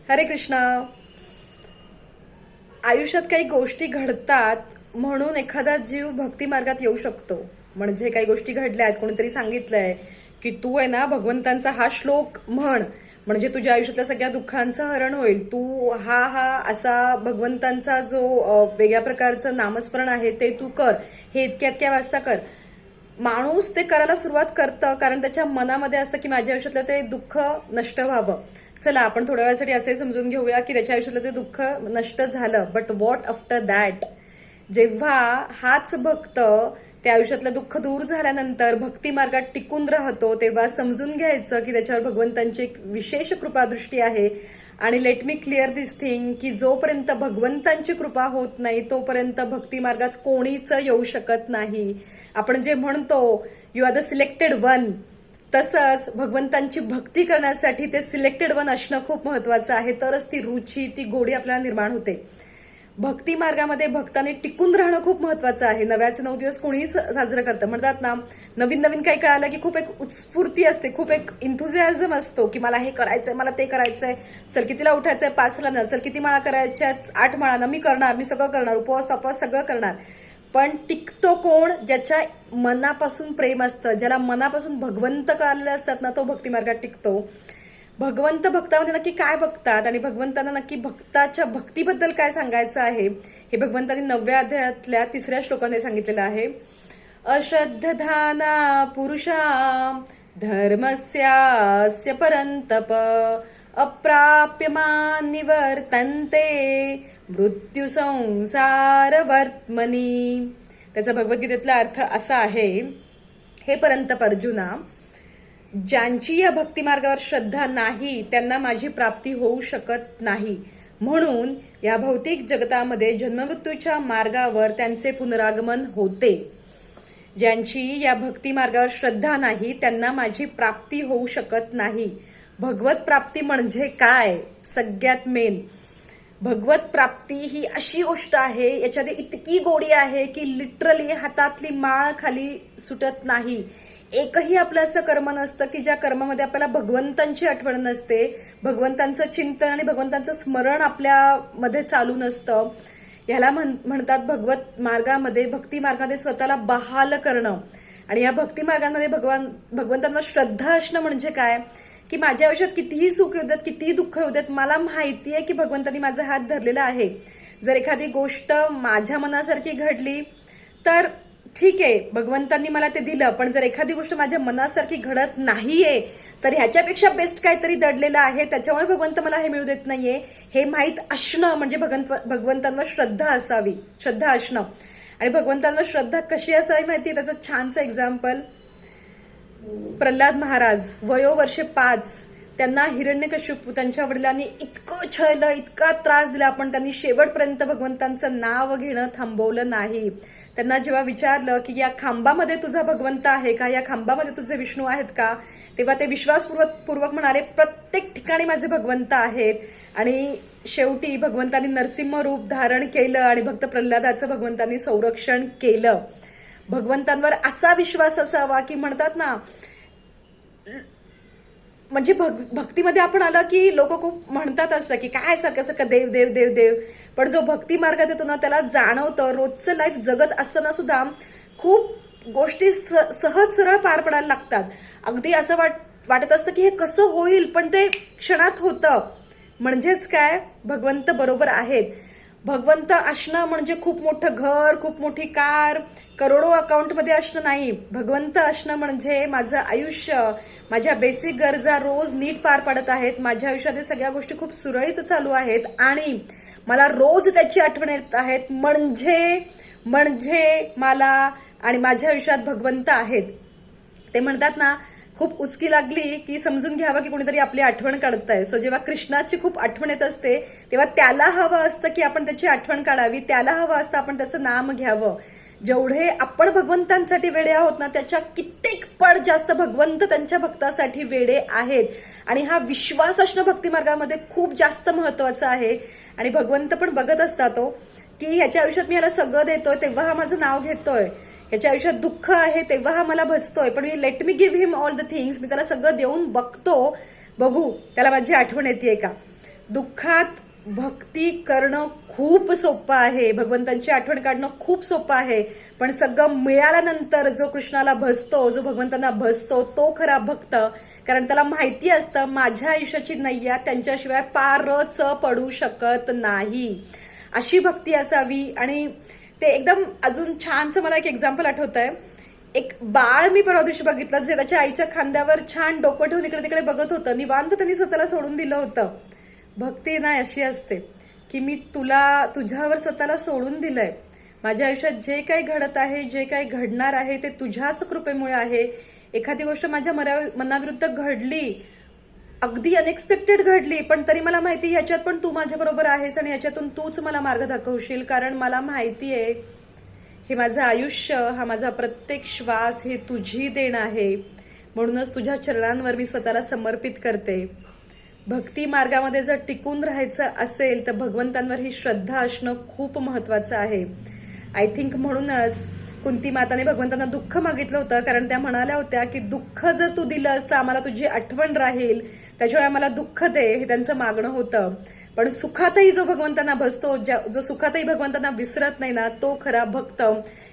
हरे कृष्णा. आयुष्यात काही गोष्टी घडतात म्हणून एखादा जीव भक्ती मार्गात येऊ शकतो. म्हणजे काही गोष्टी घडल्यात, कोणीतरी सांगितलंय की तू आहे ना भगवंतांचा हा श्लोक म्हण, म्हणजे तुझ्या आयुष्यातल्या सगळ्या दुःखांचं हरण होईल. तू हा हा असा भगवंतांचा जो वेगळ्या प्रकारचं नामस्मरण आहे ते तू कर, हे इतक्या इतक्या वाजता कर. माणूस ते करायला सुरुवात करतं कारण त्याच्या मनामध्ये असतं की माझ्या आयुष्यातलं ते दुःख नष्ट व्हावं. चला आपण थोड्या वेळासाठी असे समजून घेऊया की त्याच्या आयुष्यातलं ते दुःख नष्ट झालं, बट व्हॉट आफ्टर दॅट? जेव्हा हाच भक्त त्या आयुष्यातलं दुःख दूर झाल्यानंतर भक्ती मार्गात टिकून राहतो, तेव्हा समजून घ्यायचं की त्याच्यावर भगवंतांची एक विशेष कृपादृष्टी आहे. आणि लेट मी क्लिअर दिस थिंग की जोपर्यंत भगवंतांची कृपा होत नाही तोपर्यंत भक्ती मार्गात कोणीच येऊ शकत नाही. आपण जे म्हणतो you are the selected one, तसंच भगवंतांची भक्ती करण्यासाठी ते सिलेक्टेड वन असणं खूप महत्वाचं आहे. तरच ती रुची, ती गोडी आपल्याला निर्माण होते. भक्ती मार्गामध्ये भक्ताने टिकून राहणं खूप महत्वाचं आहे. नव्याचे 9 दिवस कोणीही साजरं करतं. म्हणतात ना, नवीन नवीन काही कळालं की खूप एक उत्स्फूर्ती असते, खूप एक इंथुझियाझम असतो की मला हे करायचंय, मला ते करायचंय. चल कितीला उठायचंय? 5ला ना. चल किती माळा करायच्या? 8 माळा ना. मी करणार, मी सगळं करणार, उपवास तपास सगळं करणार. पण टिकतो कोण? ज्याच्या मनापासून प्रेम असतं, ज्याला मनापासून भगवंत कळालेले असतात ना, तो भक्ती मार्गात टिकतो. भगवंत भक्तामध्ये नक्की काय बघतात आणि भगवंतांना नक्की भक्ताच्या भक्तीबद्दल काय सांगायचं आहे हे भगवंतांनी 9व्या अध्यायातल्या 3ऱ्या श्लोकाने सांगितलेलं आहे. अश्रद्धधाना पुरुषा धर्मस्यास्य परंतप अप्राप्यमान निवर्तन्ते मृत्यू संसार वर्त्मनी. त्याचा भगवद्गीतेतला अर्थ असा आहे, हे परंतप अर्जुना, ज्यांची या भक्ती मार्गावर श्रद्धा नाही त्यांना माझी प्राप्ती होऊ शकत नाही. म्हणून या भौतिक जगतामध्ये जन्ममृत्यूच्या मार्गावर त्यांचे पुनरागमन होते. ज्यांची या भक्ती मार्गावर श्रद्धा नाही त्यांना माझी प्राप्ती होऊ शकत नाही. भगवत प्राप्ती म्हणजे काय? सगळ्यात मेन भगवत प्राप्ती ही अशी गोष्ट आहे, याच्यामध्ये इतकी गोडी आहे की लिटरली हातातली माळ खाली सुटत नाही. एकही आपलं असं कर्म नसतं की ज्या कर्मामध्ये आपल्याला भगवंतांची आठवण नसते, भगवंतांचं चिंतन आणि भगवंतांचं स्मरण आपल्यामध्ये चालू नसतं. ह्याला म्हणतात भगवत मार्गामध्ये, भक्ती मार्गामध्ये स्वतःला बहाल करणं. आणि या भक्ती मार्गामध्ये भगवंतांवर श्रद्धा असणं म्हणजे काय की माझ्या आयुष्यात कितीही सुख येऊ देत, कितीही दुःख येऊ देत, मला माहिती आहे की भगवंतांनी माझा हात धरलेला आहे. जर एखादी गोष्ट माझ्या मनासारखी घडली तर ठीक आहे, भगवंतांनी मला ते दिलं. पण जर एखादी गोष्ट माझ्या मनासारखी घडत नाहीये तर ह्याच्यापेक्षा बेस्ट काहीतरी दडलेलं आहे, त्याच्यामुळे भगवंत मला हे मिळू देत नाहीये, हे माहीत असणं म्हणजे भगवंतांवर श्रद्धा असावी, श्रद्धा असणं. आणि भगवंतांवर श्रद्धा कशी असावी माहिती? त्याचं छानसं एक्झाम्पल, प्रल्हाद महाराज वयोवर्षे 5, त्यांना हिरण्यकश्यपू त्यांच्या वडिलांनी इतकं छळलं, इतका त्रास दिला, पण त्यांनी शेवटपर्यंत भगवंतांचं नाव घेणं थांबवलं नाही. त्यांना जेव्हा विचारलं की या खांबामध्ये तुझा भगवंत आहे का, या खांबामध्ये तुझे विष्णू आहेत का, तेव्हा ते विश्वासपूर्वक म्हणाले प्रत्येक ठिकाणी माझे भगवंत आहेत. आणि शेवटी भगवंतांनी नरसिंह रूप धारण केलं आणि भक्त प्रल्हादाचं भगवंतांनी संरक्षण केलं. भगवंतांवर असा विश्वास असावा की म्हणतात ना, म्हणजे भक्तीमध्ये आपण आलं की लोक खूप म्हणतात असं की काय सारखं सारखं देव देव देव देव, पण जो भक्ती मार्गात येतो ना त्याला जाणवतं रोजचं लाईफ जगत असताना सुद्धा खूप गोष्टी सहज सरळ पार पडायला लागतात. अगदी असं वाटत असतं की हे कसं होईल, पण ते क्षणात होतं. म्हणजेच काय, भगवंत बरोबर आहेत. भगवंत असणं म्हणजे खूप मोठं घर, खूप मोठी कार, करोडो अकाउंटमध्ये असणं नाही. भगवंत असणं म्हणजे माझं आयुष्य, माझ्या बेसिक गरजा रोज नीट पार पडत आहेत, माझ्या आयुष्यातील सगळ्या गोष्टी खूप सुरळीत चालू आहेत आणि मला रोज त्याची आठवण येत आहेत. म्हणजे मला आणि माझ्या आयुष्यात भगवंत आहेत. ते म्हणतात ना, खूप उचकी लागली की समजून घ्यावं की कोणीतरी आपली आठवण काढतंय. सो जेव्हा कृष्णाची खूप आठवण येत असते तेव्हा त्याला हवं असतं की आपण त्याची आठवण काढावी, त्याला हवं असतं आपण त्याचं नाम घ्यावं. जेवढे आपण भगवंतांसाठी वेडे आहोत ना, त्याच्या कित्येक पट जास्त भगवंत त्यांच्या भक्तासाठी वेडे आहेत. आणि हा विश्वास असणं भक्ती मार्गामध्ये खूप जास्त महत्वाचं आहे. आणि भगवंत पण बघत असतात की ह्याच्या आयुष्यात मी याला सगळं देतोय तेव्हा हा माझं नाव घेतोय, याच्या आयुष्यात दुःख आहे तेव्हा हा मला भजतोय, पण मी let me give him all the things, मी त्याला सगळं देऊन बघू त्याला माझी आठवण येते का. दुःखात भक्ती करणं खूप सोपं आहे, भगवंतांची आठवण काढणं खूप सोपं आहे, पण सगळं मिळाल्यानंतर जो कृष्णाला भजतो, जो भगवंतांना भजतो, तो खरा भक्त. कारण त्याला माहिती असतं माझ्या आयुष्याची नैया त्यांच्याशिवाय पारच पडू शकत नाही. अशी भक्ती असावी. आणि ते एकदम अजून छानसं मला एक एक्झाम्पल आठवत आहे. एक बाळ मी परवा दिवशी बघितलं, जे त्याच्या आईच्या खांद्यावर छान डोकं ठेवून इकडे तिकडे बघत होतं. निवांत त्यांनी स्वतःला सोडून दिलं होतं. भक्ती ना अशी असते की मी तुझ्यावर स्वतःला सोडून दिलंय. माझ्या आयुष्यात जे काही घडत आहे, जे काही घडणार आहे, ते तुझ्याच कृपेमुळे आहे. एखादी गोष्ट माझ्या मनाविरुद्ध घडली, अगदी अनएक्सपेक्टेड घडली, पण तरी मला माहिती ह्याच्यात पण तू माझ्याबरोबर आहेस आणि याच्यातून तूच मला मार्ग दाखवशील. कारण मला माहिती आहे हे माझं आयुष्य, हा माझा प्रत्येक श्वास हे तुझी देण आहे. म्हणूनच तुझ्या चरणांवर मी स्वतःला समर्पित करते. भक्ती मार्गामध्ये जर टिकून राहायचं असेल तर भगवंतांवर ही श्रद्धा असणं खूप महत्वाचं आहे. आय थिंक म्हणूनच कुंती माताने भगवंतांना दुःख मागितलं होतं. कारण त्या म्हणाल्या होत्या की दुःख जर तू दिलंस तर आम्हाला तुझी आठवण राहील, त्याच्यामुळे आम्हाला दुःख दे, हे त्यांचं मागणं होतं. पण सुखातही जो भगवंतांना भजतो, जो सुखातही भगवंतांना विसरत नाही ना, तो खरा भक्त.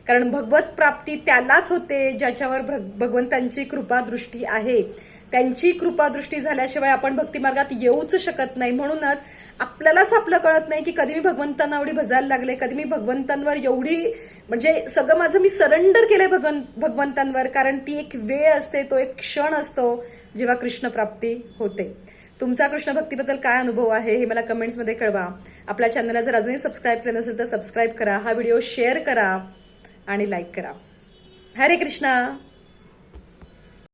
कारण भगवत प्राप्ती त्यालाच होते ज्याच्यावर भगवंतांची कृपादृष्टी आहे. त्यांची कृपादृष्टी झाल्याशिवाय आपण भक्ती मार्गात येऊच शकत नाही. म्हणूनच आपल्यालाच आपलं कळत नाही की कधी मी भगवंतांना एवढी भजायला लागले, कधी मी भगवंतांवर एवढी, म्हणजे सगळं माझं मी सरेंडर केलंय भगवंतांवर. कारण ती एक वेळ असते, तो एक क्षण असतो जेव्हा कृष्ण प्राप्ती होते. तुमचा कृष्ण भक्तीबद्दल काय अनुभव आहे हे मला कमेंट्समध्ये कळवा. आपल्या चॅनलला जर अजूनही सबस्क्राईब केलं नसेल तर सबस्क्राईब करा, हा व्हिडिओ शेअर करा आणि लाईक करा. हरे कृष्णा.